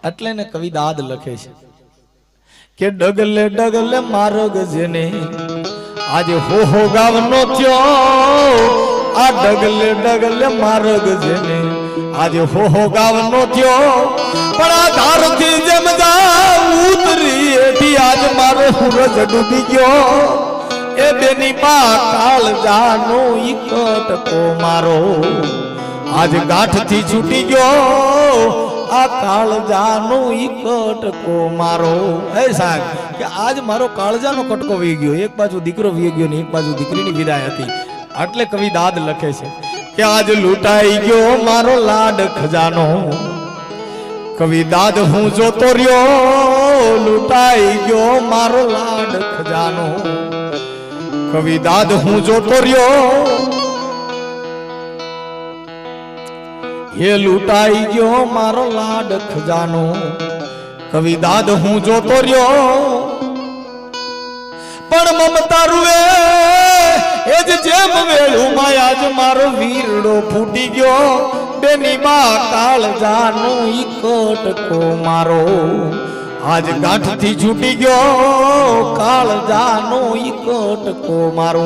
એટલે ને કવિ દાદ લખે છે કે ડગલે ડગલે માર્ગ જેને આજે હો ગાવનો થયો આ ડગલે ડગલે માર્ગ જેને આજે હો ગાવનો થયો પણ આ ધારથી જેમ ઉતરી એથી આજ મારો સૂરજ ડૂબી ગયો એ બેની બા કાળજાનો ઈકટકો મારો આજ ગાંઠથી છૂટી ગયો આ કાળજાનો ઈકટકો મારો એ સાહેબ કે આજ મારો કાળજાનો કટકો વી ગયો એક બાજુ દીકરો વી ગયો ને એક બાજુ દીકરીની વિદાય હતી એટલે કવિ દાદ લખે છે કે આજ લૂંટાઈ ગયો મારો લાડ ખજાનો કવિ દાદ હું જોતો રહ્યો લૂંટાઈ ગયો મારો લાડ ખજાનો કવિ દાદ હું જોતો રહ્યો એ લૂંટાઈ ગયો મારો લાડ ખજાનો કવિ દાદ હું જોતો રહ્યો પણ મમતા રૂએ એ જ જેમ વેળું માં આજ મારો વીરડો ફૂટી ગયો બેની બા કાળજાનો ઈકટકો મારો આજ ગાંઠથી છૂટી ગયો કાળજાનો ઈકટકો મારો।